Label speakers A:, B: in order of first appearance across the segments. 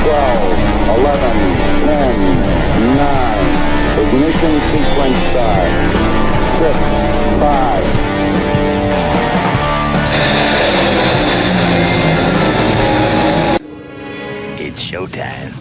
A: 12, 11, 10, 9. Ignition sequence start. 6, 5.
B: It's showtime.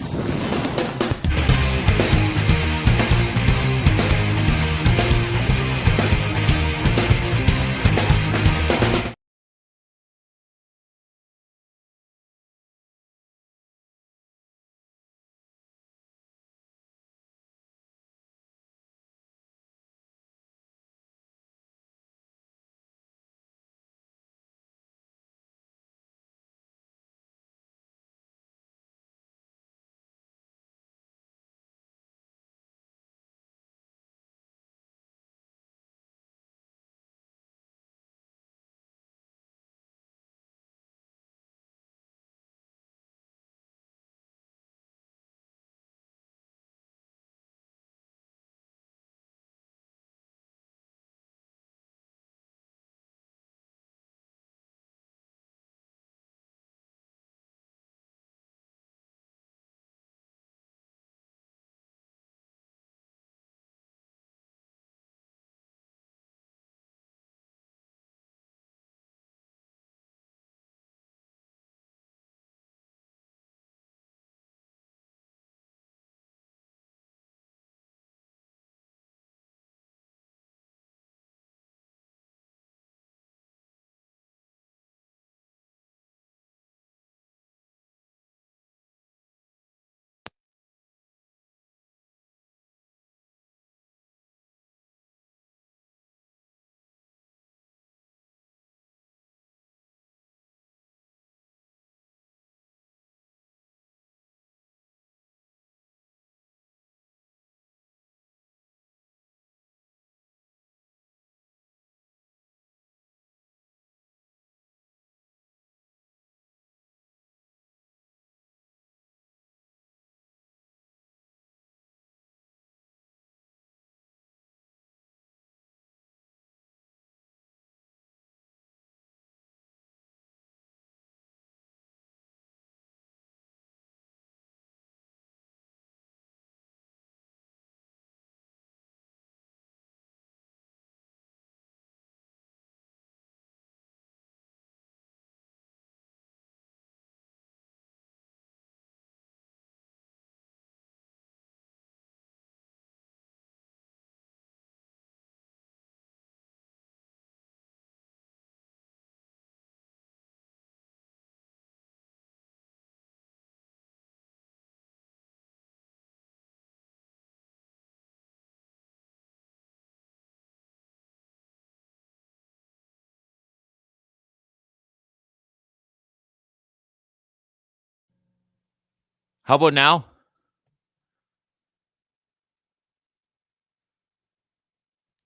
C: How about now?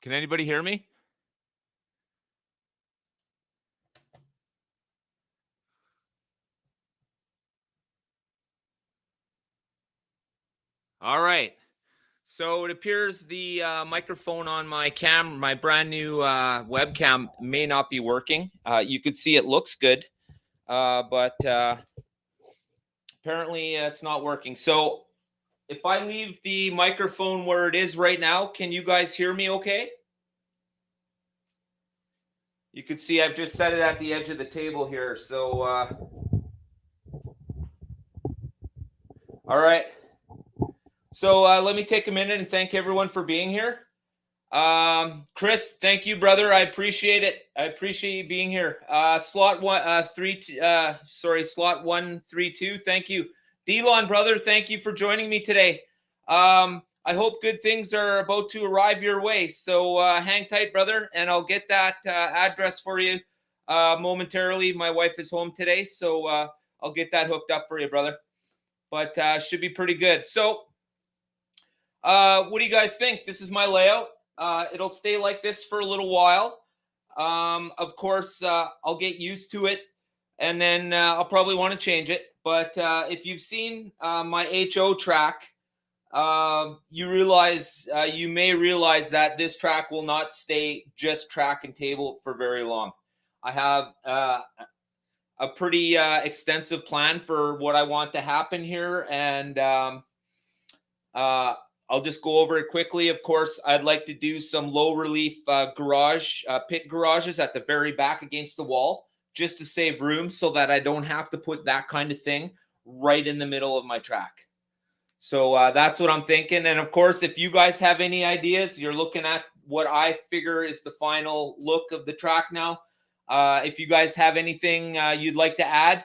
C: Can anybody hear me? All right. So it appears the microphone on my brand new webcam may not be working. You could see it looks good, but apparently it's not working. So if I leave the microphone where it is right now, can you guys hear me okay? You can see I've just set it at the edge of the table here. So, all right. So let me take a minute and thank everyone for being here. Chris, thank you, brother. I appreciate it. I appreciate you being here. Slot 132. Thank you. Delon, brother, thank you for joining me today. I hope good things are about to arrive your way. So hang tight, brother, and I'll get that address for you momentarily. My wife is home today, so I'll get that hooked up for you, brother. But should be pretty good. So what do you guys think? This is my layout. It'll stay like this for a little while. Of course, I'll get used to it, and then I'll probably want to change it. But if you've seen my HO track, you may realize that this track will not stay just track and table for very long. I have a pretty extensive plan for what I want to happen here, and I'll just go over it quickly. Of course, I'd like to do some low relief pit garages at the very back against the wall, just to save room so that I don't have to put that kind of thing right in the middle of my track. So that's what I'm thinking. And of course, if you guys have any ideas, you're looking at what I figure is the final look of the track now. If you guys have anything you'd like to add,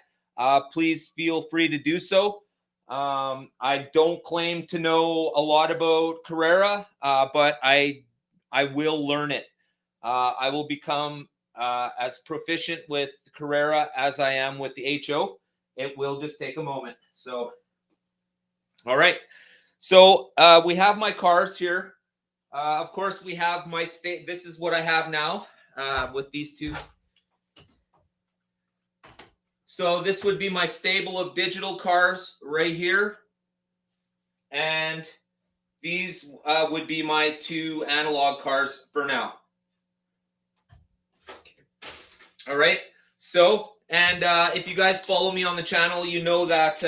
C: please feel free to do so. I don't claim to know a lot about Carrera, but I will learn it. I will become as proficient with Carrera as I am with the HO. It will just take a moment. So, all right. So we have my cars here. Of course, we have my state. This is what I have now with these two. So this would be my stable of digital cars right here. And these would be my two analog cars for now. All right. So, and if you guys follow me on the channel, you know that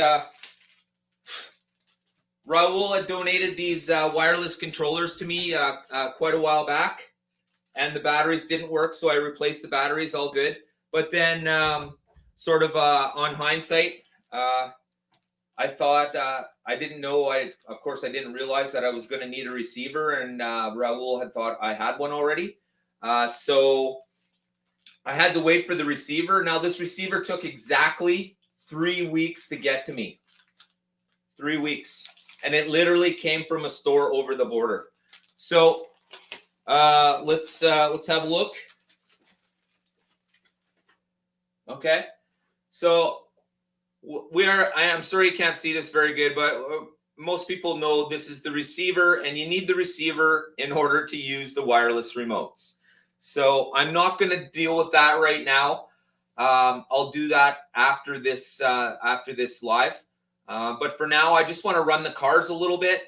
C: Raul had donated these wireless controllers to me quite a while back. And the batteries didn't work, so I replaced the batteries, all good. But then sort of on hindsight, I thought I didn't know. Of course, I didn't realize that I was going to need a receiver, and Raul had thought I had one already. So I had to wait for the receiver. Now, this receiver took exactly 3 weeks to get to me. 3 weeks. And it literally came from a store over the border. So let's have a look. Okay. So I am sorry you can't see this very good, but most people know this is the receiver, and you need the receiver in order to use the wireless remotes. So I'm not going to deal with that right now. I'll do that after this live. But for now, I just want to run the cars a little bit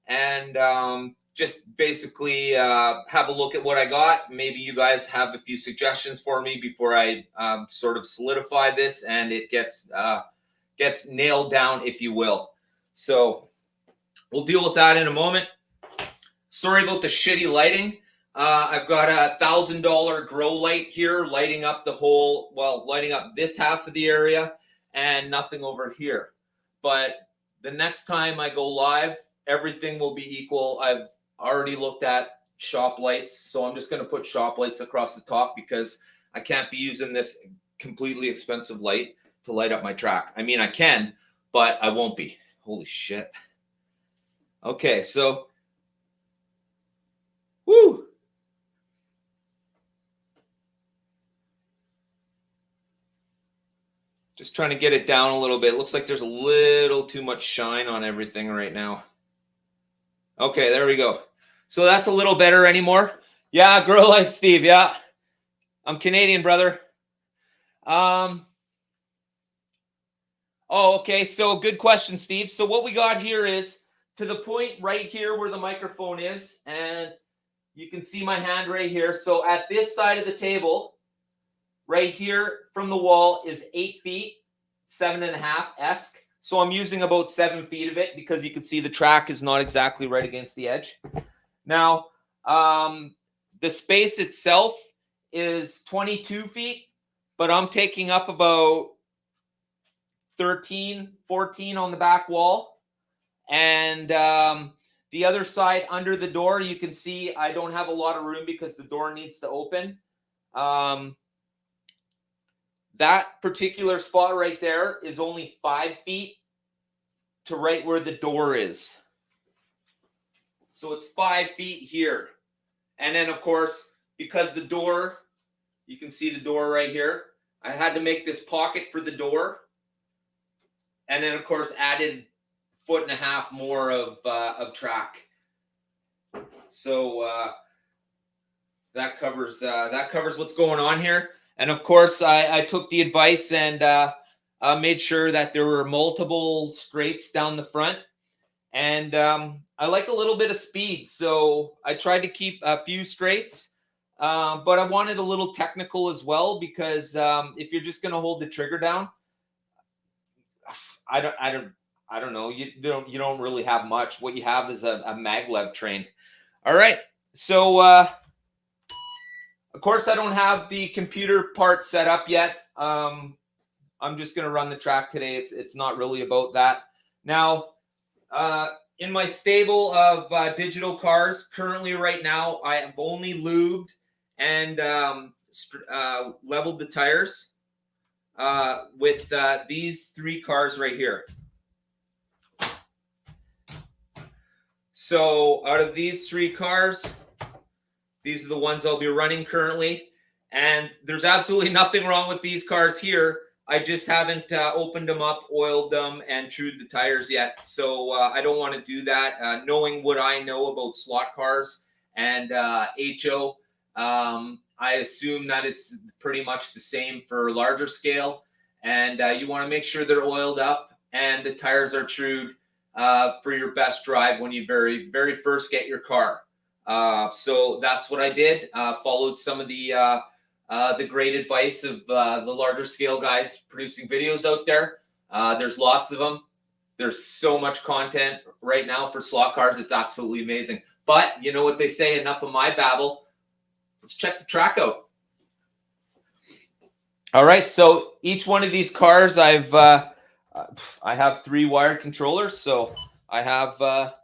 C: and just basically have a look at what I got. Maybe you guys have a few suggestions for me before I sort of solidify this and it gets nailed down, if you will. So we'll deal with that in a moment. Sorry about the shitty lighting. I've got a $1,000 grow light here lighting up lighting up this half of the area and nothing over here. But the next time I go live, everything will be equal. I've already looked at shop lights, so I'm just going to put shop lights across the top because I can't be using this completely expensive light to light up my track. I mean, I can, but I won't be. Holy shit. Okay, so woo. Just trying to get it down a little bit. Looks like there's a little too much shine on everything right now. Okay, there we go. So that's a little better anymore. Yeah, grow light, Steve. Yeah, I'm Canadian, brother. Oh, okay. So good question, Steve. So what we got here is to the point right here where the microphone is, and you can see my hand right here. So at this side of the table, right here from the wall is 8 feet, 7.5-esque. So I'm using about 7 feet of it because you can see the track is not exactly right against the edge. Now, the space itself is 22 feet, but I'm taking up about 13, 14 on the back wall. And the other side under the door, you can see I don't have a lot of room because the door needs to open. That particular spot right there is only 5 feet to right where the door is. So it's 5 feet here. And then, of course, because the door, you can see the door right here, I had to make this pocket for the door. And then, of course, added 1.5 feet more of track. So that covers what's going on here. And of course, I took the advice and made sure that there were multiple straights down the front. And I like a little bit of speed, so I tried to keep a few straights. but I wanted a little technical as well, because if you're just going to hold the trigger down, I don't know. You don't really have much. What you have is a maglev train. All right. So of course I don't have the computer part set up yet. I'm just going to run the track today. It's not really about that. Now, in my stable of digital cars, currently right now, I have only lubed and leveled the tires with these 3 cars right here. So out of these 3 cars, these are the ones I'll be running currently. And there's absolutely nothing wrong with these cars here. I just haven't opened them up, oiled them, and trued the tires yet. So I don't want to do that. Knowing what I know about slot cars and HO, I assume that it's pretty much the same for larger scale. And you want to make sure they're oiled up and the tires are trued for your best drive when you very first get your car. So that's what I did. Followed some of the great advice of the larger scale guys producing videos out there. There's lots of them. There's so much content right now for slot cars. It's absolutely amazing. But you know what they say, enough of my babble. Let's check the track out. All right, so each one of these cars, I have 3 wired controllers, so I have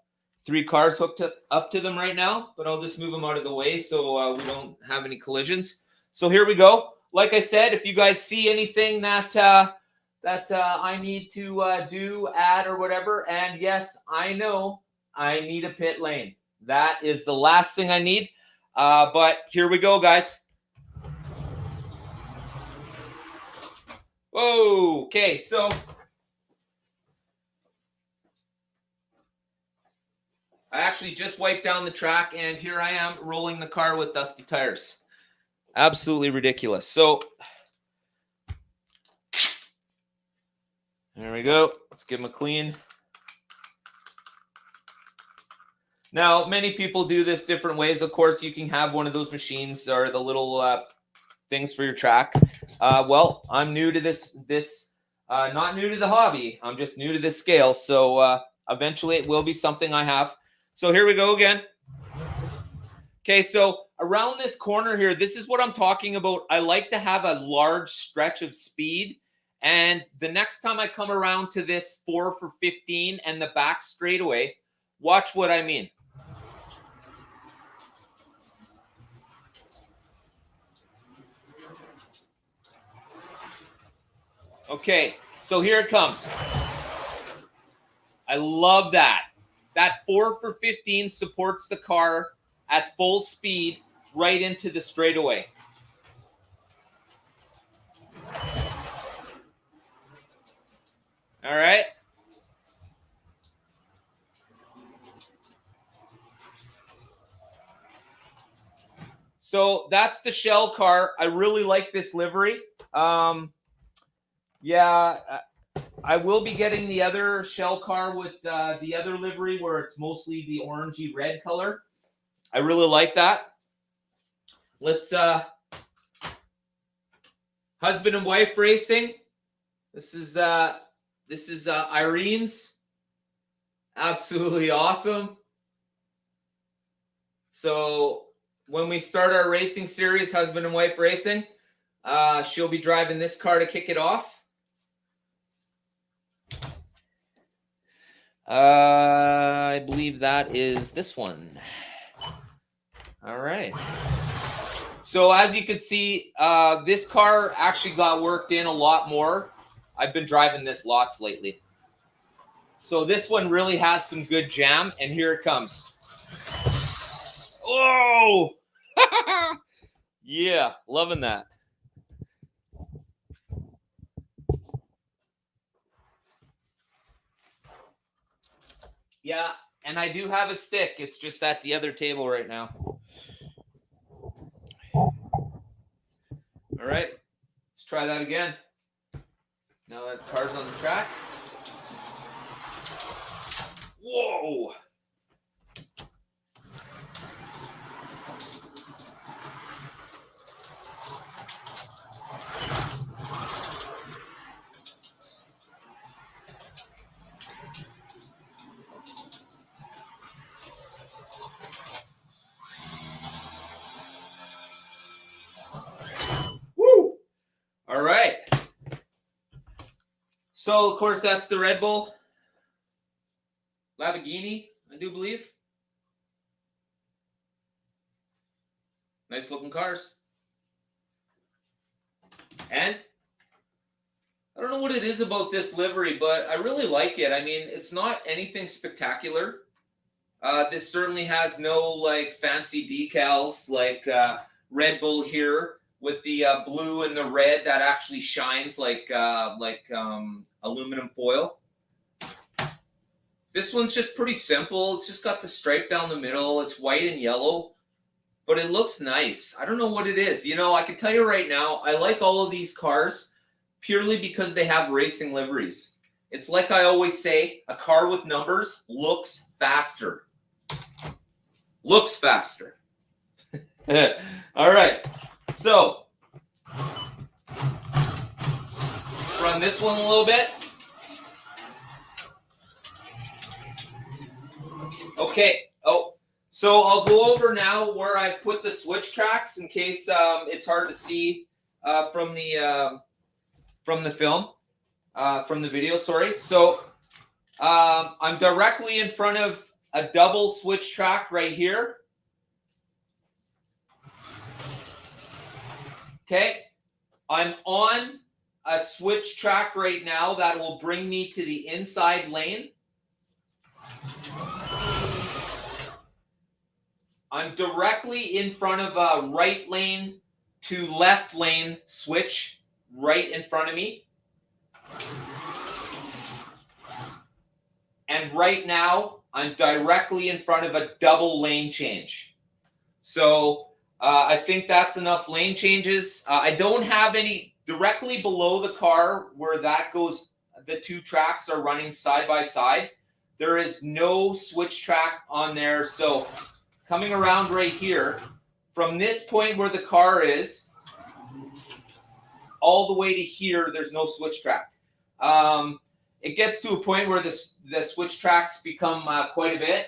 C: 3 cars hooked up to them right now, but I'll just move them out of the way so we don't have any collisions. So here we go. Like I said, if you guys see anything that I need to do, add, or whatever, and yes, I know I need a pit lane. That is the last thing I need, but here we go, guys. Whoa, okay, so I actually just wiped down the track, and here I am rolling the car with dusty tires. Absolutely ridiculous. So there we go. Let's give them a clean. Now, many people do this different ways. Of course, you can have one of those machines or the little things for your track. Well, I'm new to this not new to the hobby. I'm just new to this scale. So eventually it will be something I have. So here we go again. Okay, so around this corner here, this is what I'm talking about. I like to have a large stretch of speed. And the next time I come around to this 4 for 15 and the back straightaway, watch what I mean. Okay, so here it comes. I love that. That 4 for 15 supports the car at full speed right into the straightaway. All right. So that's the shell car. I really like this livery. Yeah, I will be getting the other shell car with the other livery where it's mostly the orangey red color. I really like that. Let's husband and wife racing. This is Irene's. Absolutely awesome. So when we start our racing series, husband and wife racing, she'll be driving this car to kick it off. I believe that is this one. All right. So as you can see, this car actually got worked in a lot more. I've been driving this lots lately. So this one really has some good jam, and here it comes. Oh! Yeah, loving that. Yeah, and I do have a stick. It's just at the other table right now. All right, let's try that again. Now that the car's on the track. Whoa! So, of course, that's the Red Bull Lamborghini, I do believe. Nice looking cars. And I don't know what it is about this livery, but I really like it. I mean, it's not anything spectacular. This certainly has no like fancy decals like Red Bull here with the blue and the red that actually shines like aluminum foil. This one's just pretty simple. It's just got the stripe down the middle. It's white and yellow, but it looks nice. I don't know what it is. You know, I can tell you right now, I like all of these cars purely because they have racing liveries. It's like I always say, a car with numbers looks faster. Looks faster. All right. So, run this one a little bit. Okay. Oh, so I'll go over now where I put the switch tracks in case it's hard to see from the film, from the video. Sorry. So I'm directly in front of a double switch track right here. Okay. I'm on a switch track right now that will bring me to the inside lane. I'm directly in front of a right lane to left lane switch right in front of me. And right now, I'm directly in front of a double lane change. So I think that's enough lane changes. I don't have any directly below the car where that goes. The two tracks are running side by side. There is no switch track on there. So coming around right here, from this point where the car is, all the way to here, there's no switch track. It gets to a point where the switch tracks become quite a bit.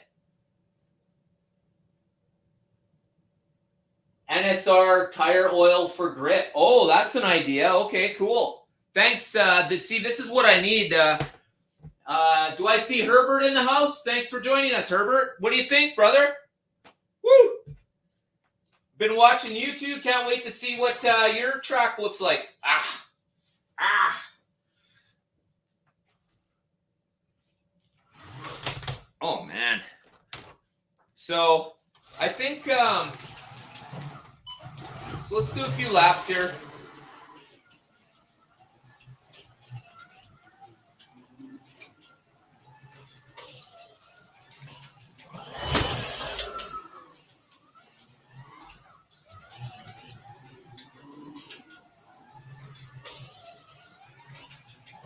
C: NSR tire oil for grip. Oh, that's an idea. Okay, cool. Thanks. See, this is what I need. Do I see Herbert in the house? Thanks for joining us, Herbert. What do you think, brother? Woo! Been watching YouTube. Can't wait to see what your track looks like. Oh, man. So, I think... so let's do a few laps here.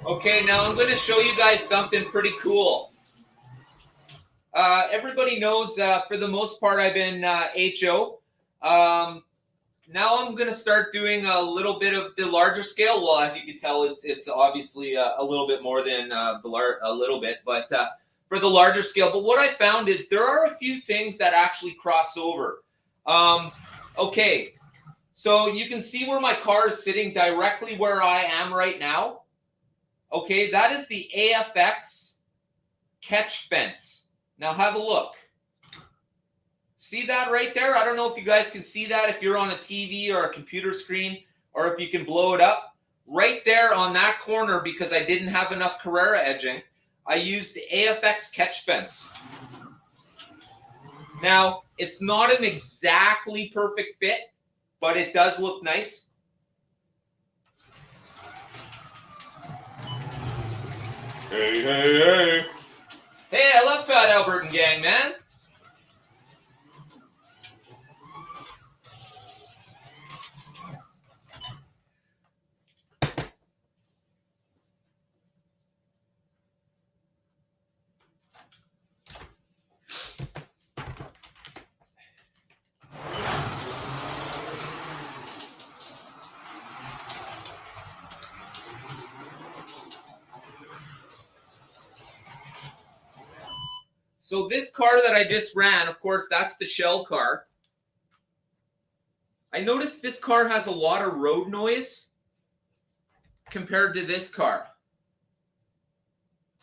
C: Okay, now I'm going to show you guys something pretty cool. Everybody knows, for the most part, I've been HO. Now I'm going to start doing a little bit of the larger scale. Well, as you can tell, it's obviously a little bit more than a little bit, but for the larger scale. But what I found is there are a few things that actually cross over. Okay, so you can see where my car is sitting directly where I am right now. Okay, that is the AFX catch fence. Now have a look. See that right there? I don't know if you guys can see that if you're on a TV or a computer screen or if you can blow it up. Right there on that corner, because I didn't have enough Carrera edging, I used the AFX catch fence. Now, it's not an exactly perfect fit, but it does look nice. Hey, hey, hey. Hey, I love Fat Albert and Gang, man. So this car that I just ran, of course, that's the shell car. I noticed this car has a lot of road noise compared to this car.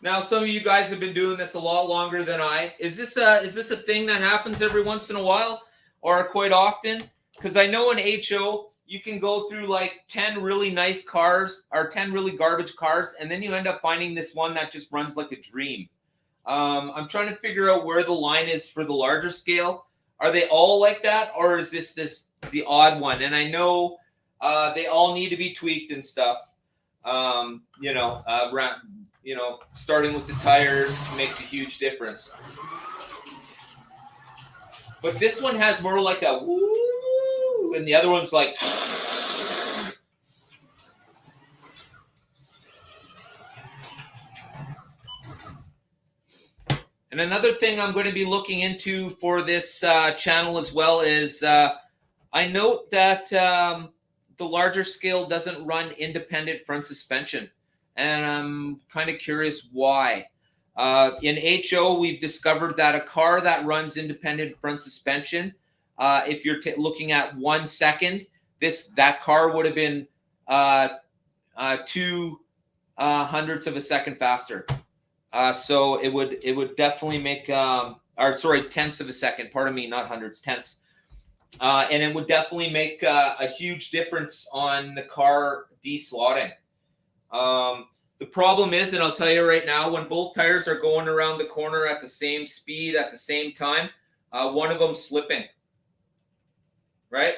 C: Now, some of you guys have been doing this a lot longer than I. Is this a thing that happens every once in a while or quite often? Because I know in HO you can go through like 10 really nice cars or 10 really garbage cars, and then you end up finding this one that just runs like a dream. I'm trying to figure out where the line is for the larger scale. Are they all like that, or is this the odd one? And I know they all need to be tweaked and stuff. Starting with the tires makes a huge difference. But this one has more like a woo, and the other one's like. And another thing I'm going to be looking into for this channel as well is I note that the larger scale doesn't run independent front suspension. And I'm kind of curious why. In HO, we've discovered that a car that runs independent front suspension, if you're looking at 1 second, that car would have been 2 hundredths of a second faster. So it would definitely make, tenths of a second. Pardon me, not hundreds, tenths. And it would definitely make a huge difference on the car deslotting. The problem is, and I'll tell you right now, when both tires are going around the corner at the same speed at the same time, one of them's slipping. Right?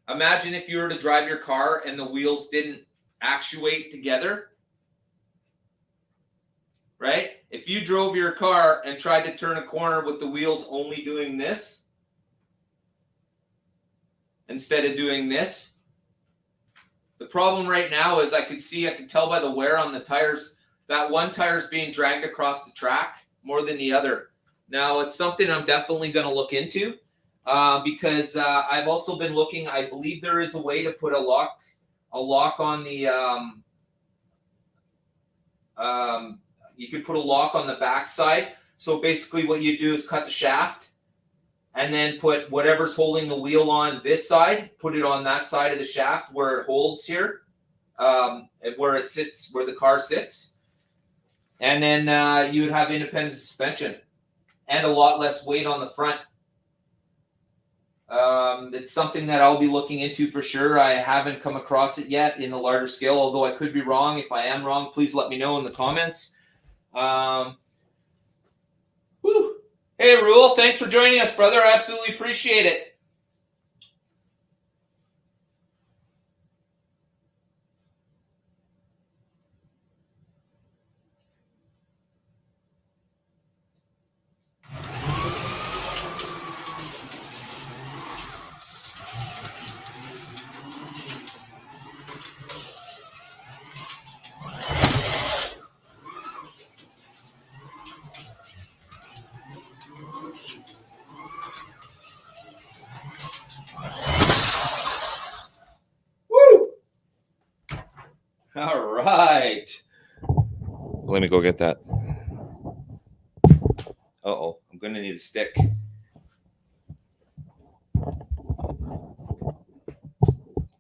C: Imagine if you were to drive your car and the wheels didn't actuate together. Right? If you drove your car and tried to turn a corner with the wheels only doing this instead of doing this, the problem right now is I can tell by the wear on the tires that one tire is being dragged across the track more than the other. Now, it's something I'm definitely going to look into because I've also been looking. I believe there is a way to put a lock on the you could put a lock on the back side. So basically what you do is cut the shaft and then put whatever's holding the wheel on this side, put it on that side of the shaft where it holds here, where it sits, where the car sits. And then you would have independent suspension and a lot less weight on the front. It's something that I'll be looking into for sure. I haven't come across it yet in a larger scale, although I could be wrong. If I am wrong, please let me know in the comments. Hey, Rule, thanks for joining us, brother. I absolutely appreciate it. All right. Let me go get that. Uh-oh, I'm going to need a stick.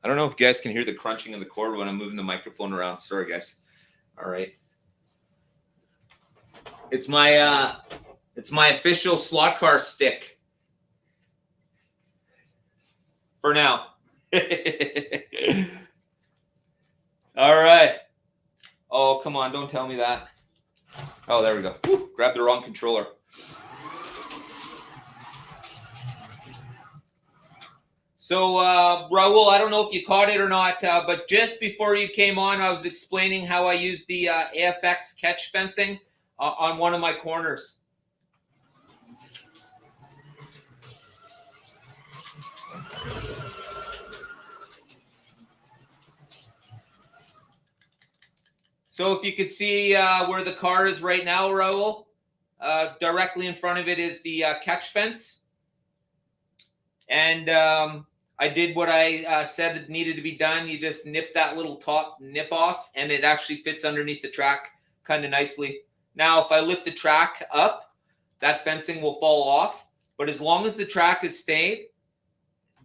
C: I don't know if you guys can hear the crunching of the cord when I'm moving the microphone around. Sorry, guys. All right. It's my official slot car stick. For now. All right. Oh, come on. Don't tell me that. Oh, there we go. Woo, grab the wrong controller. So, Raul, I don't know if you caught it or not, but just before you came on, I was explaining how I use the AFX catch fencing on one of my corners. So if you could see where the car is right now, Raul, directly in front of it is the catch fence. And I did what I said it needed to be done. You just nip that little top nip off, and it actually fits underneath the track kind of nicely. Now, if I lift the track up, that fencing will fall off. But as long as the track is stayed,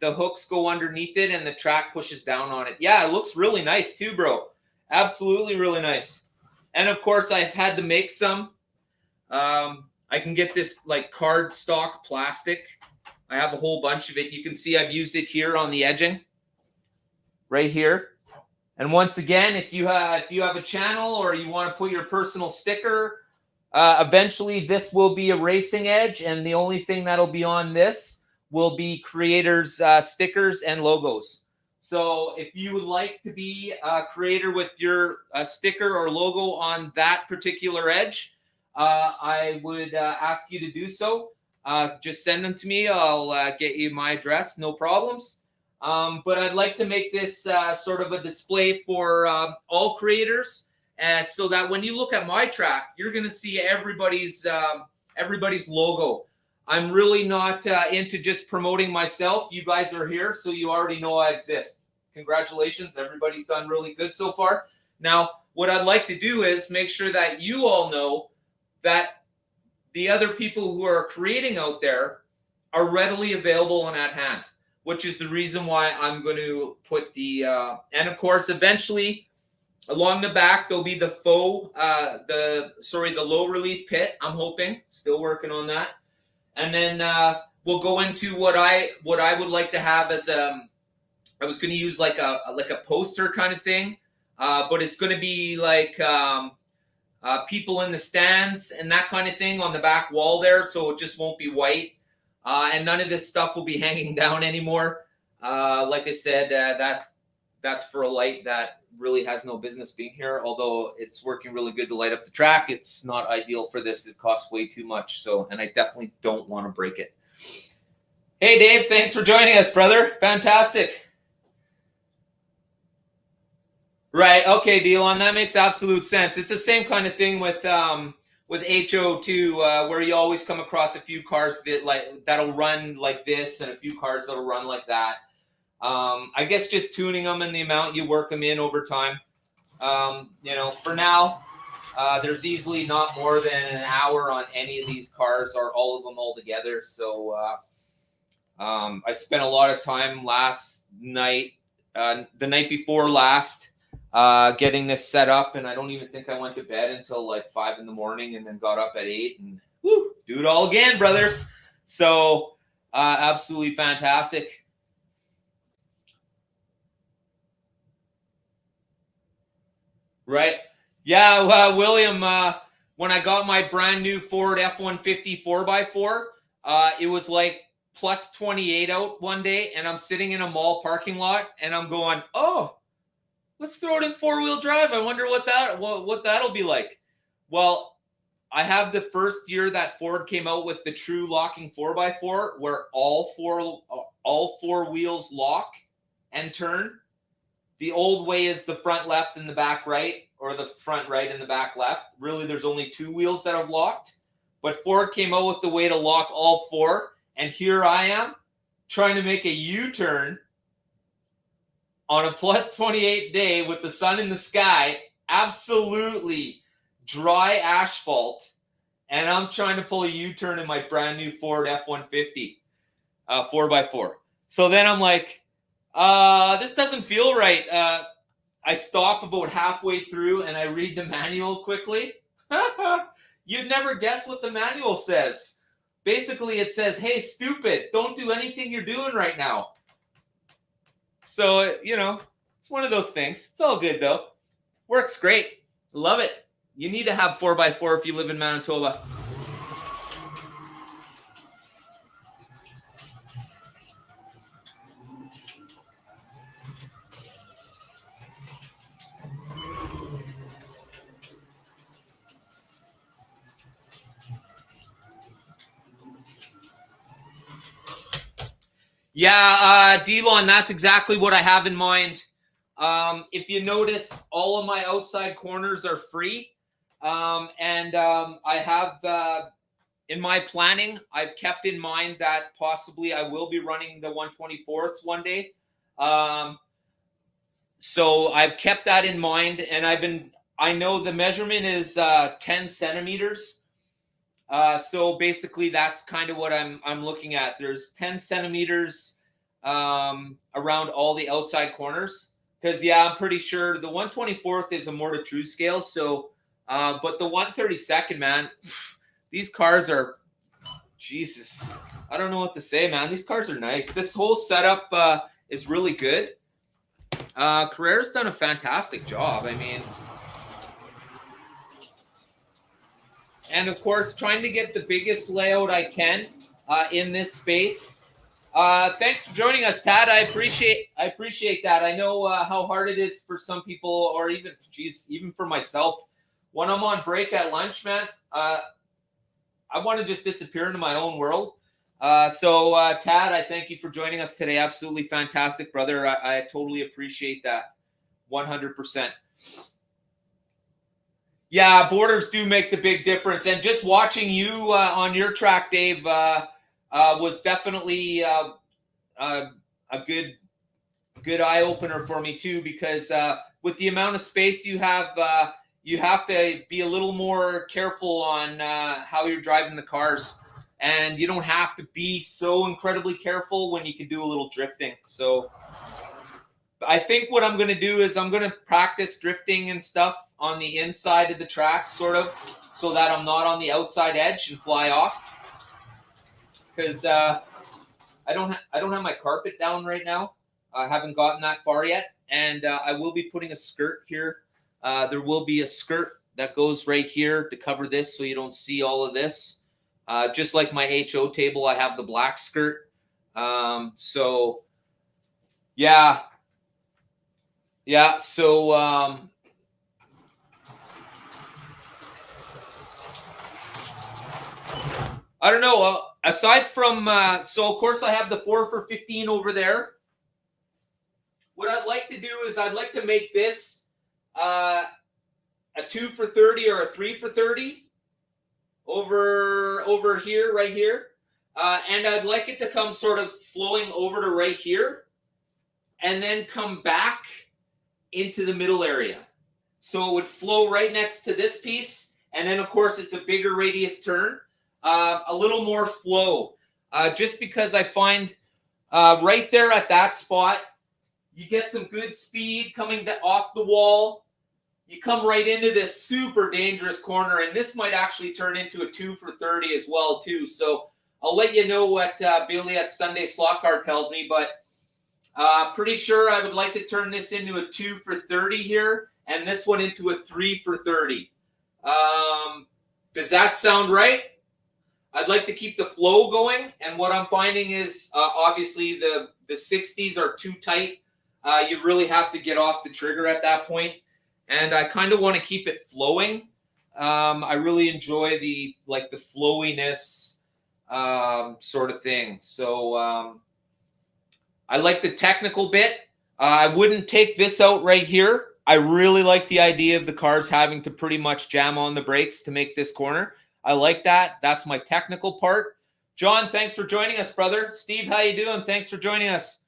C: the hooks go underneath it, and the track pushes down on it. Yeah, it looks really nice too, bro. Absolutely really nice. And of course, I've had to make some. I can get this like cardstock plastic. I have a whole bunch of it. You can see I've used it here on the edging, right here. And once again, if you have a channel or you want to put your personal sticker, eventually this will be a racing edge, and the only thing that'll be on this will be creators' stickers and logos. So if you would like to be a creator with your sticker or logo on that particular edge, I would ask you to do so. Just send them to me. I'll get you my address, no problems. But I'd like to make this sort of a display for all creators, so that when you look at my track, you're going to see everybody's logo. I'm really not into just promoting myself. You guys are here, so you already know I exist. Congratulations. Everybody's done really good so far. Now, what I'd like to do is make sure that you all know that the other people who are creating out there are readily available and at hand, which is the reason why I'm going to put the, and of course, eventually along the back, there'll be the the low relief pit. I'm hoping, still working on that. And then we'll go into what I would like to have as I was going to use like a poster kind of thing, but it's going to be like people in the stands and that kind of thing on the back wall there, so it just won't be white. And none of this stuff will be hanging down anymore. Like I said, that's for a light that really has no business being here. Although it's working really good to light up the track, it's not ideal for this. It costs way too much. So, and I definitely don't want to break it. Hey, Dave, thanks for joining us, brother. Fantastic. Right. Okay, Delon, that makes absolute sense. It's the same kind of thing with HO too, where you always come across a few cars that'll run like this and a few cars that'll run like that. I guess just tuning them and the amount you work them in over time. For now, there's easily not more than an hour on any of these cars or all of them all together. So I spent a lot of time last night, the night before last, getting this set up, and I don't even think I went to bed until like 5 a.m, and then got up at 8 and do it all again, brothers. So absolutely fantastic. Right. Yeah, William, when I got my brand new Ford F-150 4x4, it was like plus 28 out one day, and I'm sitting in a mall parking lot, and I'm going, oh, let's throw it in four-wheel drive. I wonder what that'll be like. Well, I have the first year that Ford came out with the true locking 4x4, where all four wheels lock and turn. The old way is the front left and the back right, or the front right and the back left. Really, there's only two wheels that have locked. But Ford came out with the way to lock all four, and here I am trying to make a U-turn on a plus 28 day with the sun in the sky, absolutely dry asphalt, and I'm trying to pull a U-turn in my brand new Ford F-150 4x4. So then I'm like, this doesn't feel right. I stop about halfway through and I read the manual quickly. You'd never guess what the manual says. Basically, it says, hey, stupid, don't do anything you're doing right now. So, it's one of those things. It's all good, though. Works great. Love it. You need to have 4x4 if you live in Manitoba. Yeah, Delon, that's exactly what I have in mind. If you notice, all of my outside corners are free. And I have, in my planning, I've kept in mind that possibly I will be running the 124ths one day. So I've kept that in mind, and I know the measurement is 10 centimeters. So basically, that's kind of what I'm looking at. There's 10 centimeters around all the outside corners. Because, yeah, I'm pretty sure the 124th is a more to true scale. So But the 132nd, man, these cars are, Jesus, I don't know what to say, man. These cars are nice. This whole setup is really good. Carrera's done a fantastic job. I mean, and of course, trying to get the biggest layout I can in this space. Thanks for joining us, Tad. I appreciate that. I know how hard it is for some people, or even, even for myself. When I'm on break at lunch, man, I want to just disappear into my own world. So Tad, I thank you for joining us today. Absolutely fantastic, brother. I totally appreciate that. 100%. Yeah, borders do make the big difference. And just watching you on your track, Dave, was definitely a good eye opener for me too, because with the amount of space you have to be a little more careful on how you're driving the cars, and you don't have to be so incredibly careful when you can do a little drifting. So I think what I'm going to do is I'm going to practice drifting and stuff on the inside of the track, sort of, so that I'm not on the outside edge and fly off. Because I don't have my carpet down right now. I haven't gotten that far yet, and I will be putting a skirt here. There will be a skirt that goes right here to cover this, so you don't see all of this. Just like my HO table, I have the black skirt. So yeah. So I don't know. Aside from so of course I have the 4 for 15 over there. What I'd like to do is I'd like to make this a 2 for 30 or a 3 for 30 over here, right here, and I'd like it to come sort of flowing over to right here, and then come back into the middle area. So it would flow right next to this piece, and then of course it's a bigger radius turn, a little more flow, just because I find right there at that spot, you get some good speed coming off the wall. You come right into this super dangerous corner, and this might actually turn into a 2 for 30 as well too. So I'll let you know what Billy at Sunday Slot Car tells me, but pretty sure I would like to turn this into a 2 for 30 here, and this one into a 3 for 30. Does that sound right? I'd like to keep the flow going, and what I'm finding is obviously the 60s are too tight. You really have to get off the trigger at that point, and I kind of want to keep it flowing. I really enjoy the flowiness sort of thing. So I like the technical bit. I wouldn't take this out right here. I really like the idea of the cars having to pretty much jam on the brakes to make this corner. I like that. That's my technical part. John, thanks for joining us, brother. Steve, how you doing? Thanks for joining us.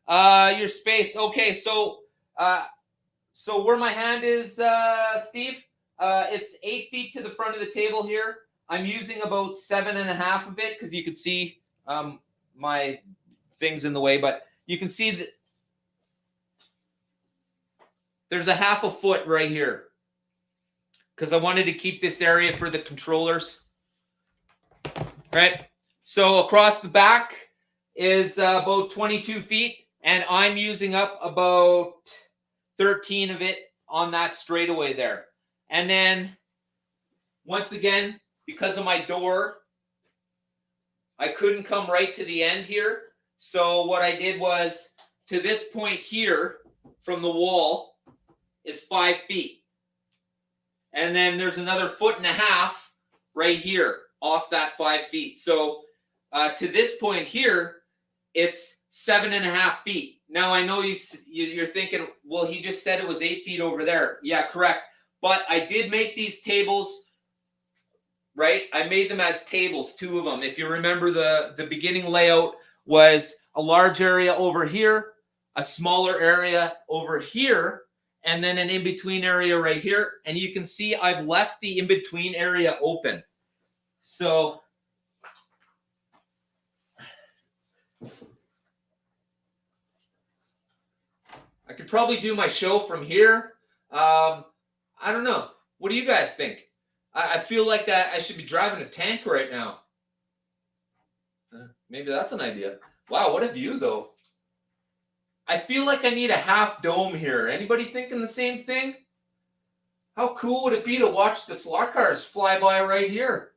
C: Your space. Okay, so where my hand is, Steve, it's 8 feet to the front of the table here. I'm using about 7.5 of it because you can see my things in the way, but you can see that there's a 1/2 foot right here because I wanted to keep this area for the controllers. Right. So across the back is about 22 feet, and I'm using up about 13 of it on that straightaway there. And then once again, because of my door, I couldn't come right to the end here. So what I did was, to this point here from the wall is 5 feet. And then there's another 1.5 feet right here off that 5 feet. So to this point here, it's 7.5 feet. Now I know you're thinking, well, he just said it was 8 feet over there. Yeah, correct. But I did make these tables, right? I made them as tables, 2 of them. If you remember, the beginning layout was a large area over here, a smaller area over here, and then an in-between area right here. And you can see I've left the in-between area open. So I could probably do my show from here. I don't know. What do you guys think? I feel like I should be driving a tank right now. Maybe that's an idea. Wow, what a view, though. I feel like I need a half dome here. Anybody thinking the same thing? How cool would it be to watch the slot cars fly by right here?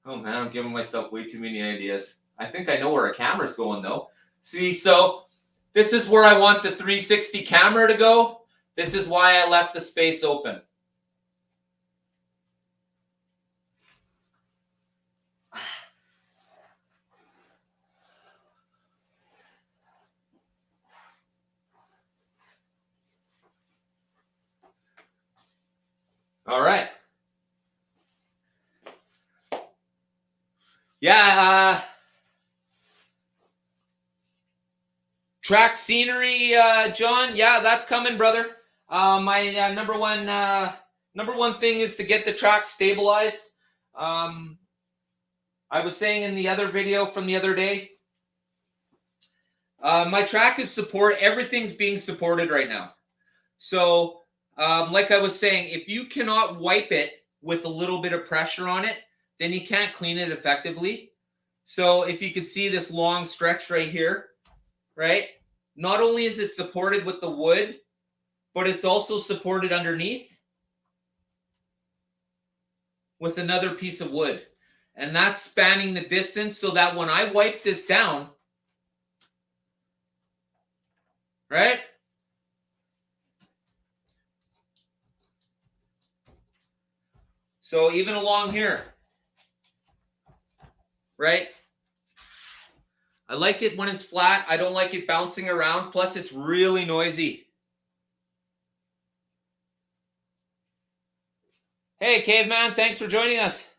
C: Oh man, I'm giving myself way too many ideas. I think I know where a camera's going though. See, so this is where I want the 360 camera to go. This is why I left the space open. All right. Yeah, track scenery, John. Yeah, that's coming, brother. My number one thing is to get the track stabilized. I was saying in the other video from the other day, my track is everything's being supported right now. So, like I was saying, if you cannot wipe it with a little bit of pressure on it, then you can't clean it effectively. So if you can see this long stretch right here, right? Not only is it supported with the wood, but it's also supported underneath with another piece of wood. And that's spanning the distance so that when I wipe this down, right? So even along here, right? I like it when it's flat. I don't like it bouncing around. Plus, it's really noisy. Hey, Caveman, thanks for joining us.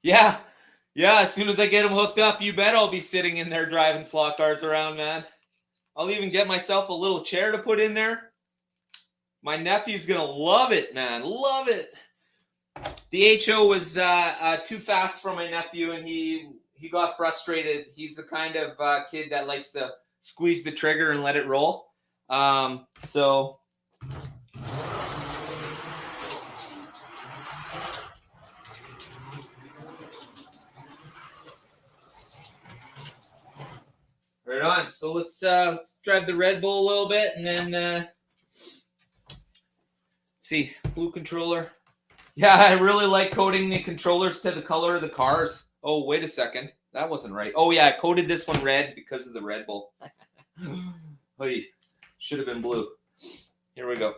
C: Yeah, as soon as I get them hooked up, you bet I'll be sitting in there driving slot cars around, man. I'll even get myself a little chair to put in there. My nephew's going to love it, man. Love it. The HO was too fast for my nephew, and he got frustrated. He's the kind of kid that likes to squeeze the trigger and let it roll. So right on. So let's drive the Red Bull a little bit, and then let's see, blue controller. Yeah, I really like coding the controllers to the color of the cars. Oh, wait a second. That wasn't right. Oh, yeah, I coded this one red because of the Red Bull. Oy, should have been blue. Here we go.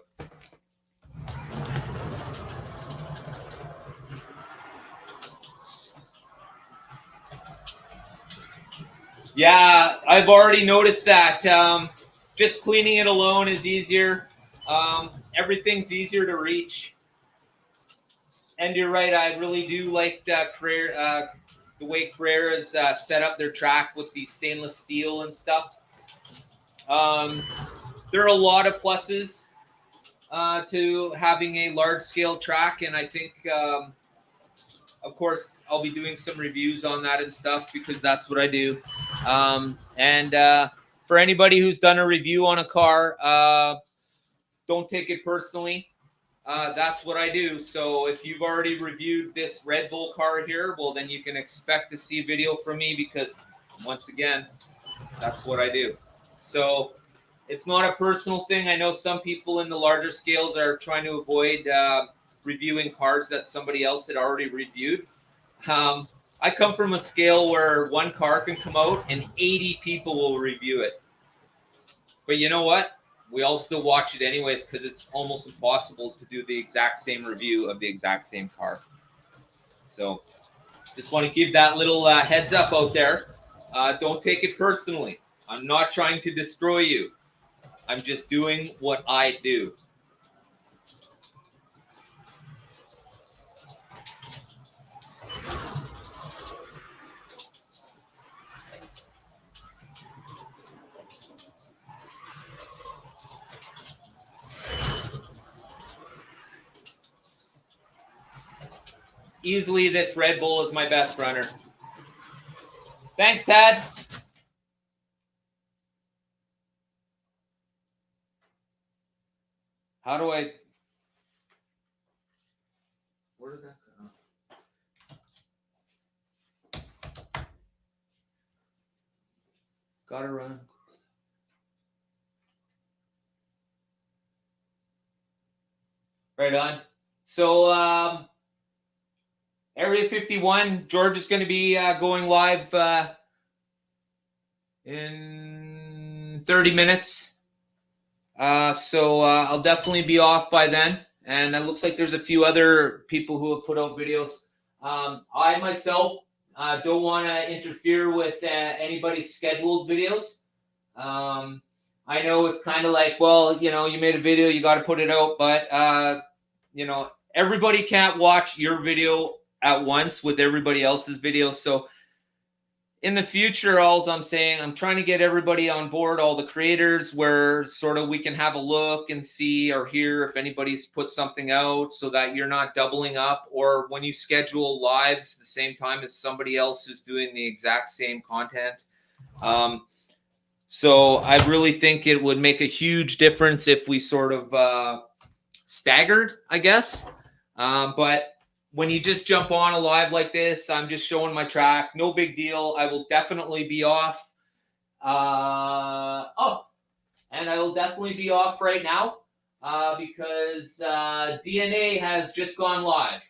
C: Yeah, I've already noticed that. Just cleaning it alone is easier. Everything's easier to reach. And you're right, I really do like Carrera, the way Carrera's set up their track with the stainless steel and stuff. There are a lot of pluses to having a large-scale track, and I think, of course, I'll be doing some reviews on that and stuff because that's what I do. And for anybody who's done a review on a car, don't take it personally. That's what I do. So if you've already reviewed this Red Bull car here, well, then you can expect to see a video from me because, once again, that's what I do. So it's not a personal thing. I know some people in the larger scales are trying to avoid reviewing cars that somebody else had already reviewed. I come from a scale where one car can come out and 80 people will review it. But you know what? We all still watch it anyways because it's almost impossible to do the exact same review of the exact same car. So just want to give that little heads up out there. Don't take it personally. I'm not trying to destroy you. I'm just doing what I do. Easily, this Red Bull is my best runner. Thanks, Tad. How do I? Where did that go? Gotta run. Right on. So, Area 51, George is going to be going live in 30 minutes. So I'll definitely be off by then. And it looks like there's a few other people who have put out videos. I myself don't want to interfere with anybody's scheduled videos. I know it's kind of like, well, you know, you made a video, you got to put it out. But, you know, everybody can't watch your video at once with everybody else's video. So in the future, all I'm saying, I'm trying to get everybody on board, all the creators, where sort of we can have a look and see or hear if anybody's put something out, so that you're not doubling up, or when you schedule lives the same time as somebody else who's doing the exact same content. So I really think it would make a huge difference if we sort of staggered, I guess. But when you just jump on a live like this, I'm just showing my track. No big deal. I will definitely be off. And I will definitely be off right now because DNA has just gone live.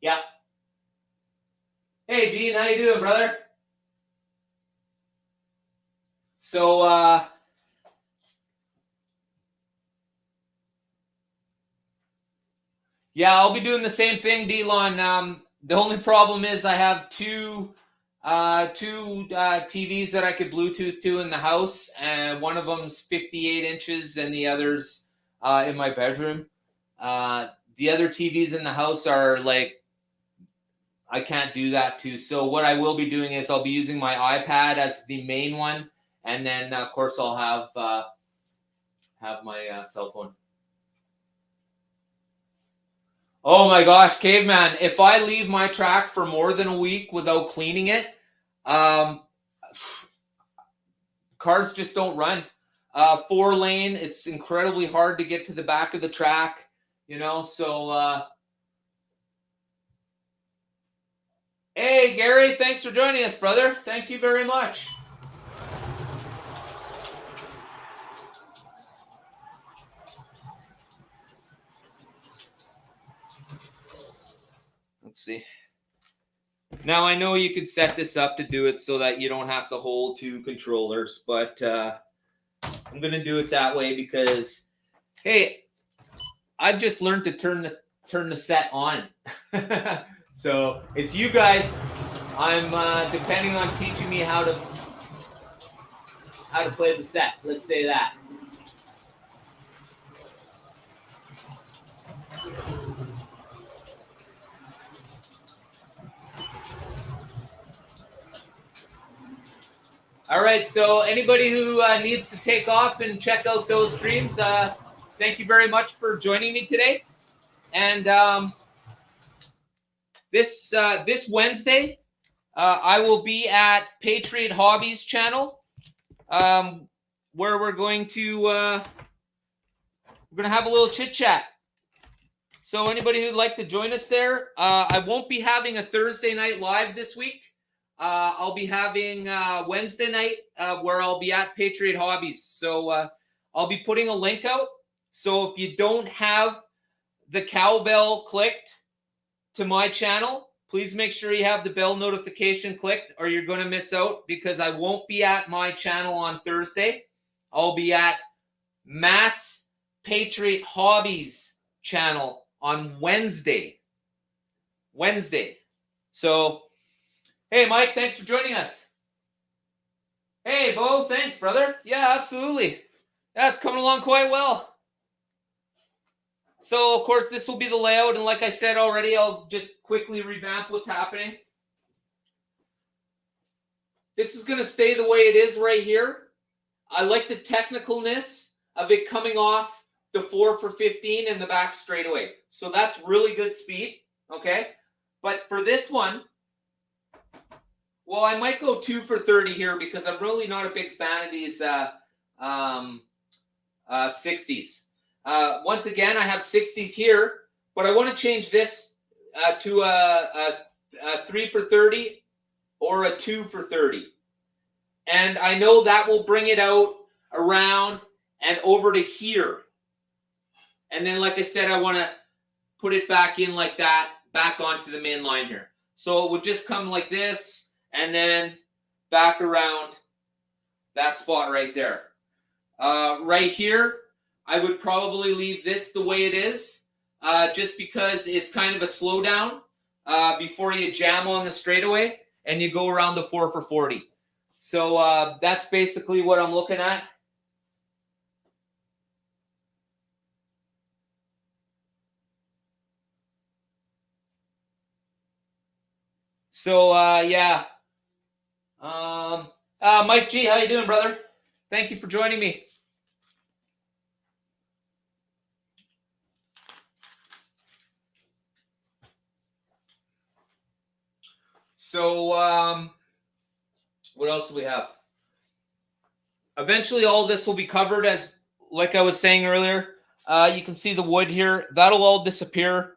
C: Yeah. Hey, Gene, how you doing, brother? So, yeah, I'll be doing the same thing, Delon. The only problem is I have two TVs that I could Bluetooth to in the house, and one of them's 58 inches and the other's in my bedroom. The other TVs in the house are like, I can't do that too. So what I will be doing is I'll be using my iPad as the main one, and then of course I'll have my cell phone. Oh my gosh, Caveman, if I leave my track for more than a week without cleaning it, cars just don't run. 4-lane, it's incredibly hard to get to the back of the track, you know, so hey, Gary, thanks for joining us, brother. Thank you very much. Let's see. Now, I know you could set this up to do it so that you don't have to hold two controllers, but I'm going to do it that way because, hey, I've just learned to turn the set on. So it's you guys. I'm depending on teaching me how to play the set. Let's say that. All right, so anybody who needs to take off and check out those streams, thank you very much for joining me today. And this Wednesday, I will be at Patriot Hobbies channel, where we're going to have a little chit chat. So anybody who'd like to join us there, I won't be having a Thursday night live this week. I'll be having Wednesday night where I'll be at Patriot Hobbies. So I'll be putting a link out. So if you don't have the cowbell clicked to my channel, please make sure you have the bell notification clicked, or you're going to miss out, because I won't be at my channel on Thursday. I'll be at Matt's Patriot Hobbies channel on Wednesday. So, hey, Mike, thanks for joining us. Hey, Bo, thanks, brother. Yeah, absolutely. That's coming along quite well. So, of course, this will be the layout. And like I said already, I'll just quickly revamp what's happening. This is going to stay the way it is right here. I like the technicalness of it coming off the 4 for 15 in the back straightaway. So that's really good speed, okay? But for this one, well, I might go 2 for 30 here because I'm really not a big fan of these 60s. Once again, I have 60s here, but I want to change this to a 3 for 30 or a 2 for 30. And I know that will bring it out around and over to here. And then, like I said, I want to put it back in like that, back onto the main line here. So it would just come like this and then back around that spot right there. Right here, I would probably leave this the way it is, just because it's kind of a slowdown before you jam on the straightaway and you go around the 4 for 40. So that's basically what I'm looking at. So yeah. Mike G, how you doing, brother? Thank you for joining me. So what else do we have? Eventually all this will be covered, as like I was saying earlier. You can see the wood here. That'll all disappear.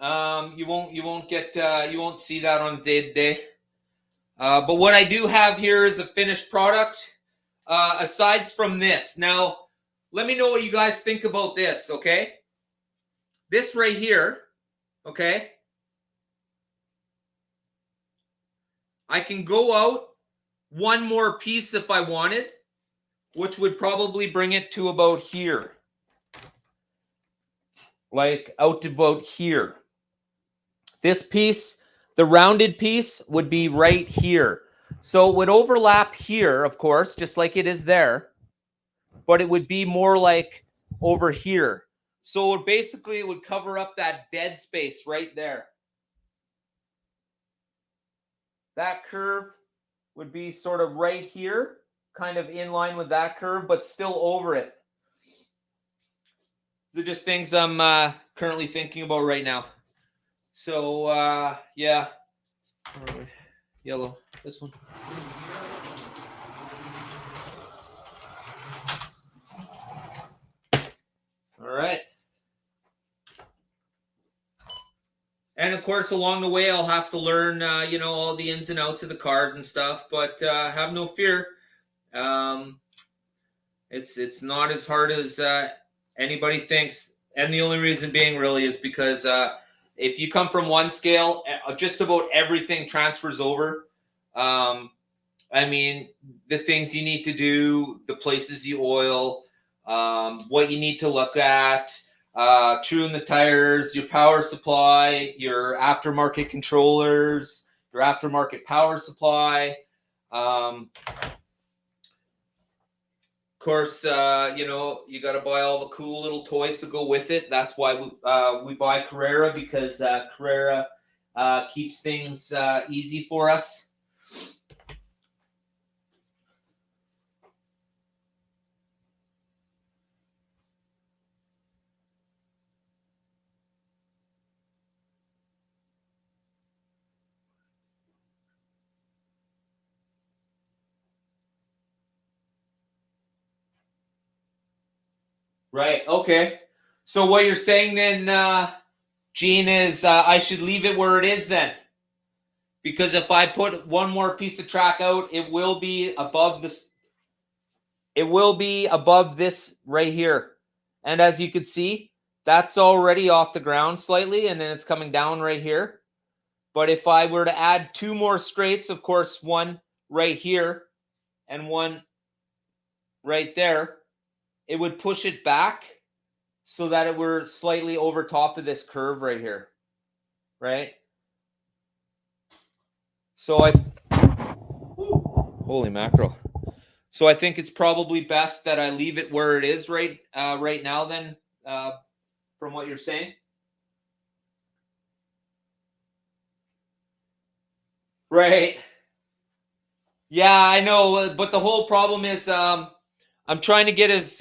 C: You won't see that on day to day. But what I do have here is a finished product. Aside from this, now let me know what you guys think about this. Okay, this right here. Okay, I can go out one more piece if I wanted, which would probably bring it to about here, like out to about here. This piece, the rounded piece, would be right here. So it would overlap here, of course, just like it is there, but it would be more like over here. So basically it would cover up that dead space right there. That curve would be sort of right here, kind of in line with that curve, but still over it. These are just things I'm currently thinking about right now. So, yeah. Yellow, this one. All right. And of course, along the way, I'll have to learn, all the ins and outs of the cars and stuff. But have no fear. It's not as hard as anybody thinks. And the only reason being really is because if you come from one scale, just about everything transfers over. I mean, the things you need to do, the places you oil, what you need to look at, tune the tires, your power supply, your aftermarket controllers, your aftermarket power supply. Of course, you got to buy all the cool little toys to go with it. That's why we buy Carrera, because Carrera keeps things easy for us. Right. Okay. So what you're saying then, Gene, is I should leave it where it is then, because if I put one more piece of track out, it will be above this. It will be above this right here, and as you can see, that's already off the ground slightly, and then it's coming down right here. But if I were to add two more straights, of course, one right here and one right there, it would push it back so that it were slightly over top of this curve right here, right? So holy mackerel. So I think it's probably best that I leave it where it is right now then, from what you're saying. Right. Yeah, I know, but the whole problem is I'm trying to get as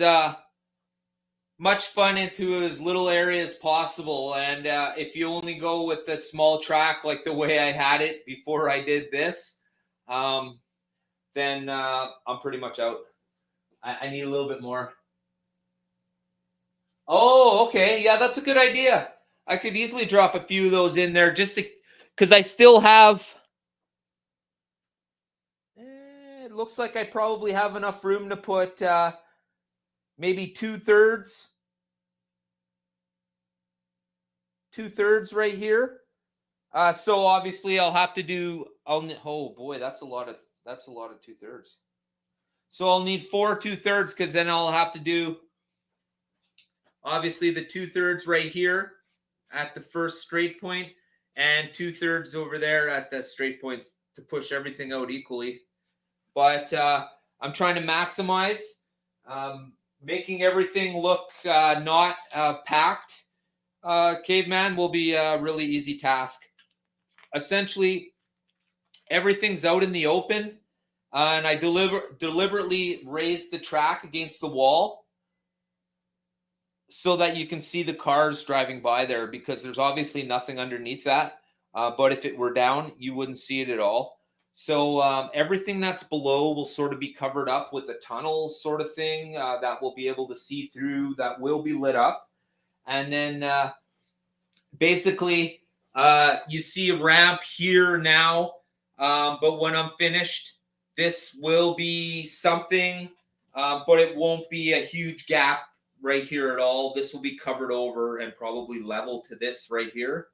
C: much fun into as little area as possible. And if you only go with the small track like the way I had it before I did this, then I'm pretty much out. I need a little bit more. Oh, okay. Yeah, that's a good idea. I could easily drop a few of those in there just to, because I still have. It looks like I probably have enough room to put maybe 2/3 right here. So obviously I'll have to do. Oh boy, that's a lot of 2/3. So I'll need 4 2/3 because then I'll have to do obviously the 2/3 right here at the first straight point and 2/3 over there at the straight points to push everything out equally. But I'm trying to maximize, making everything look not packed. Caveman will be a really easy task. Essentially, everything's out in the open, and I deliberately raised the track against the wall so that you can see the cars driving by there, because there's obviously nothing underneath that. But if it were down, you wouldn't see it at all. So everything that's below will sort of be covered up with a tunnel sort of thing that we'll be able to see through, that will be lit up. And then basically you see a ramp here now. But when I'm finished, this will be something, but it won't be a huge gap right here at all. This will be covered over and probably level to this right here.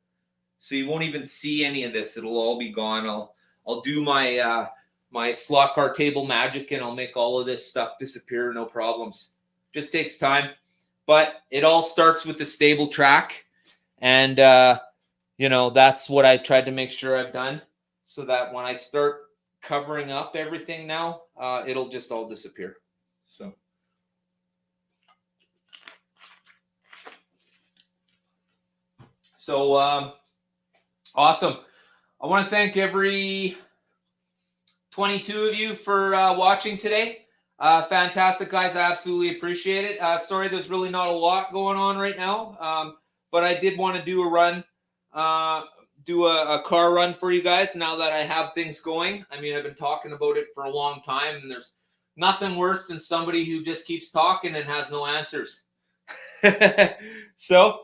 C: So you won't even see any of this. It'll all be gone. I'll do my my slot car table magic, and I'll make all of this stuff disappear, no problems. Just takes time. But it all starts with the stable track. And you know, that's what I tried to make sure I've done, so that when I start covering up everything now, it'll just all disappear. So awesome. I want to thank every 22 of you for watching today. Fantastic, guys. I absolutely appreciate it. Sorry, there's really not a lot going on right now, but I did want to do a run, do a car run for you guys now that I have things going. I mean, I've been talking about it for a long time, and there's nothing worse than somebody who just keeps talking and has no answers. So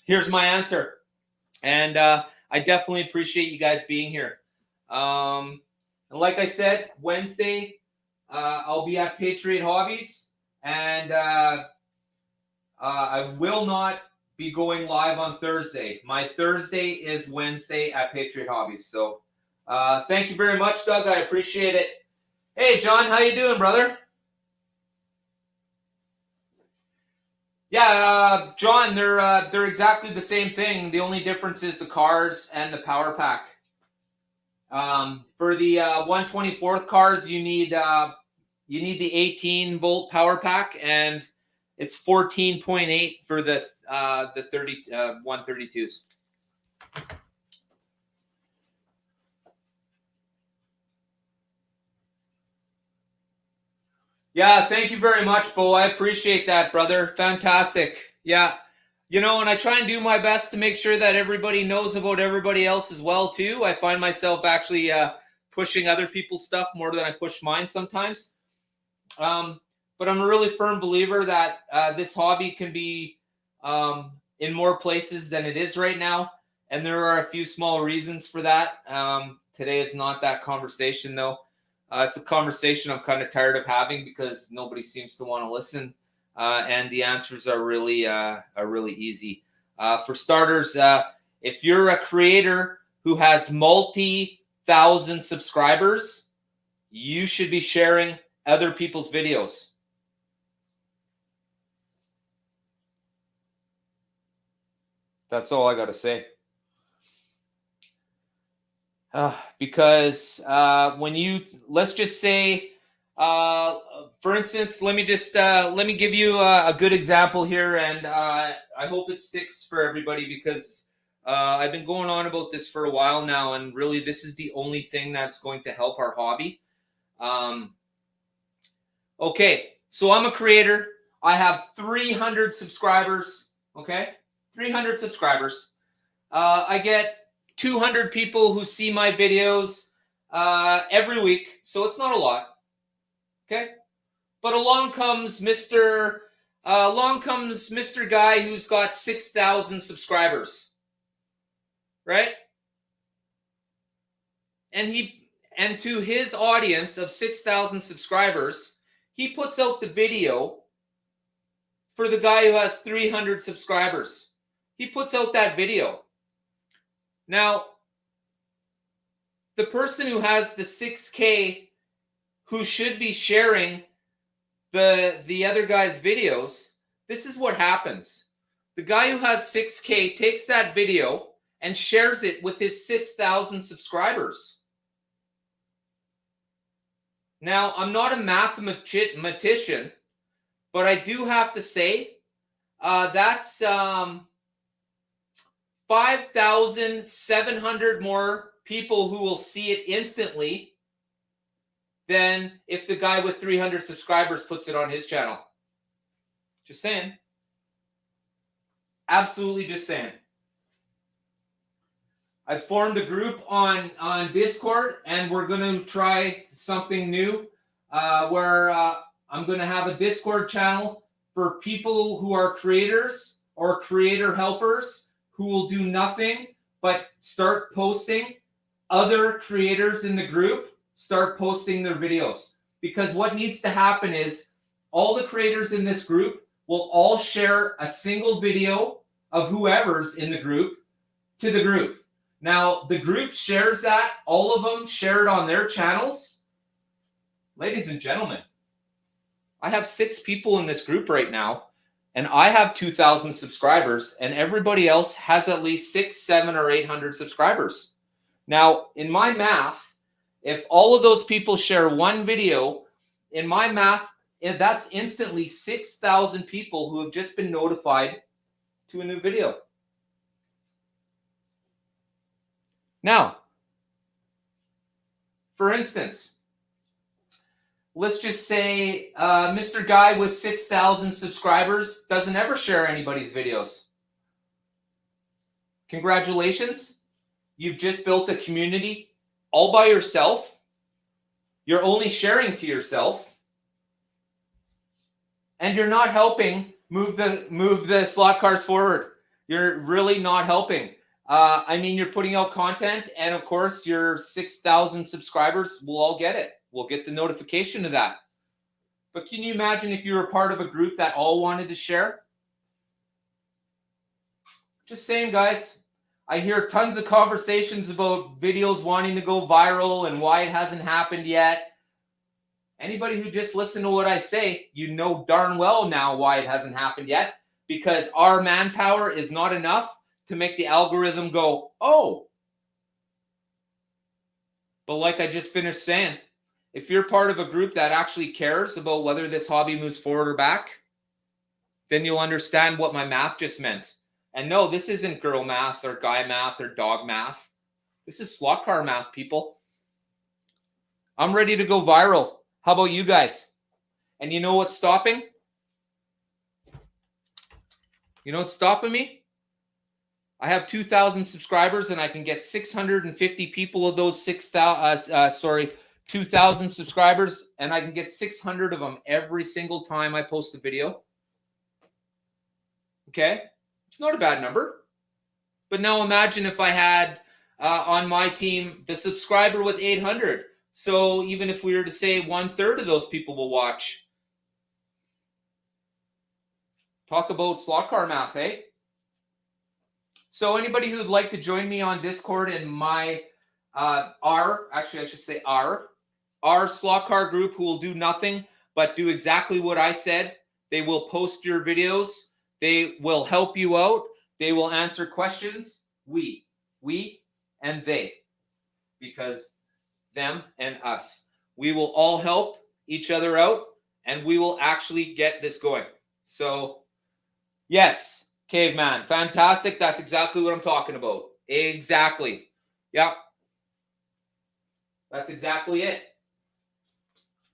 C: here's my answer. And I definitely appreciate you guys being here. And like I said, Wednesday, I'll be at Patriot Hobbies, and I will not be going live on Thursday. My Thursday is Wednesday at Patriot Hobbies. So thank you very much, Doug. I appreciate it. Hey, John, how you doing, brother? Yeah, John, they're exactly the same thing. The only difference is the cars and the power pack. For the 124th cars, you need the 18-volt power pack, and it's 14.8 for the 132s. Yeah, thank you very much, Bo. I appreciate that, brother. Fantastic. Yeah. You know, and I try and do my best to make sure that everybody knows about everybody else as well, too. I find myself actually pushing other people's stuff more than I push mine sometimes. But I'm a really firm believer that this hobby can be in more places than it is right now. And there are a few small reasons for that. Today is not that conversation, though. It's a conversation I'm kind of tired of having because nobody seems to want to listen. And the answers are really easy. For starters, if you're a creator who has multi-thousand subscribers, you should be sharing other people's videos. That's all I got to say. Because when you, let's just say, for instance, let me give you a good example here, and I hope it sticks for everybody, because I've been going on about this for a while now, and really this is the only thing that's going to help our hobby. Okay, so I'm a creator. I have 300 subscribers. Okay, 300 subscribers. I get 200 people who see my videos every week, so it's not a lot. Okay, But along comes Mr. Guy who's got 6,000 subscribers, right? And to his audience of 6,000 subscribers, he puts out the video for the guy who has 300 subscribers. He puts out that video. Now, the person who has the 6K who should be sharing the other guy's videos, this is what happens. The guy who has 6K takes that video and shares it with his 6,000 subscribers. Now, I'm not a mathematician, but I do have to say that's 5,700 more people who will see it instantly than if the guy with 300 subscribers puts it on his channel. Just saying. Absolutely just saying. I've formed a group on Discord, and we're going to try something new where I'm going to have a Discord channel for people who are creators or creator helpers who will do nothing but start posting. Other creators in the group start posting their videos. Because what needs to happen is all the creators in this group will all share a single video of whoever's in the group to the group. Now, the group shares that. All of them share it on their channels. Ladies and gentlemen, I have 6 people in this group right now, and I have 2,000 subscribers, and everybody else has at least 600, 700, or 800 subscribers. Now, in my math, if all of those people share one video, in my math, that's instantly 6,000 people who have just been notified to a new video. Now, for instance, let's just say Mr. Guy with 6,000 subscribers doesn't ever share anybody's videos. Congratulations. You've just built a community all by yourself. You're only sharing to yourself. And you're not helping move the slot cars forward. You're really not helping. I mean, you're putting out content, and of course, your 6,000 subscribers will all get it. We'll get the notification of that. But can you imagine if you were part of a group that all wanted to share? Just saying, guys. I hear tons of conversations about videos wanting to go viral and why it hasn't happened yet. Anybody who just listened to what I say, you know darn well now why it hasn't happened yet. Because our manpower is not enough to make the algorithm go, oh. But like I just finished saying, if you're part of a group that actually cares about whether this hobby moves forward or back, then you'll understand what my math just meant. And no, this isn't girl math or guy math or dog math. This is slot car math, people. I'm ready to go viral. How about you guys? And you know what's stopping? You know what's stopping me? I have 2,000 subscribers, and I can get 650 people of those 2,000 subscribers, and I can get 600 of them every single time I post a video. Okay? It's not a bad number. But now imagine if I had on my team the subscriber with 800. So even if we were to say 1/3 of those people will watch. Talk about slot car math, eh? So anybody who'd like to join me on Discord in my our slot car group who will do nothing but do exactly what I said. They will post your videos. They will help you out. They will answer questions. We and they, because them and us. We will all help each other out, and we will actually get this going. So, yes, caveman, fantastic. That's exactly what I'm talking about. Exactly. Yep. That's exactly it.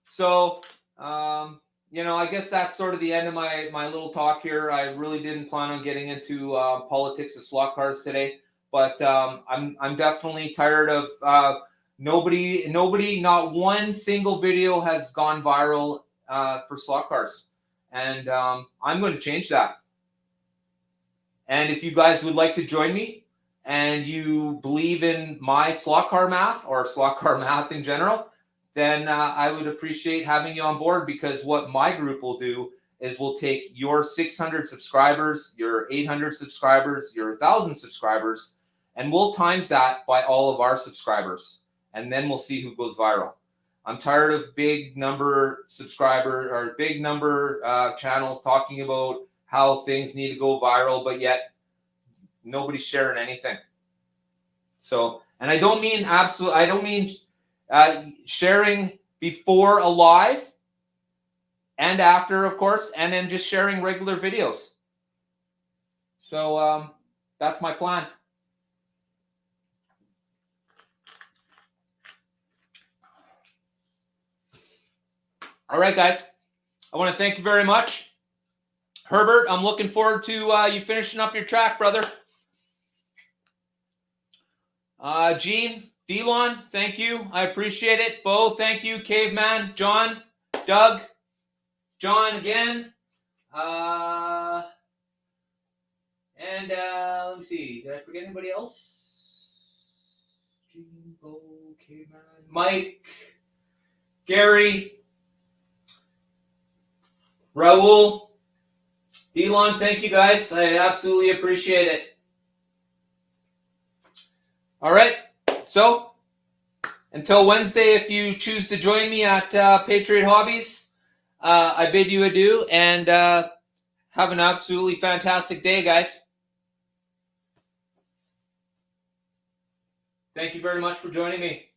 C: So, I guess that's sort of the end of my little talk here. I really didn't plan on getting into politics of slot cars today, but I'm definitely tired of nobody, not one single video has gone viral for slot cars. And I'm going to change that. And if you guys would like to join me and you believe in my slot car math or slot car math in general, then I would appreciate having you on board, because what my group will do is we'll take your 600 subscribers, your 800 subscribers, your 1,000 subscribers, and we'll times that by all of our subscribers. And then we'll see who goes viral. I'm tired of big number subscriber or big number channels talking about how things need to go viral, but yet nobody's sharing anything. So, and I don't mean sharing before a live and after, of course, and then just sharing regular videos. So that's my plan. All right, guys. I want to thank you very much. Herbert, I'm looking forward to you finishing up your track, brother. Gene, Delon, thank you. I appreciate it. Bo, thank you. Caveman, John, Doug, John again. And let me see. Did I forget anybody else? Gene, Bo, Caveman, Mike, Gary, Raul, Elon, thank you guys. I absolutely appreciate it. All right. So until Wednesday, if you choose to join me at Patriot Hobbies, I bid you adieu and have an absolutely fantastic day, guys. Thank you very much for joining me.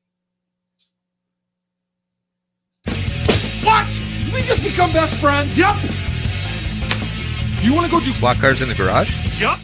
B: What? Did we just become best friends? Yep. You want to go do
D: Slot cars in the garage?
B: Yep.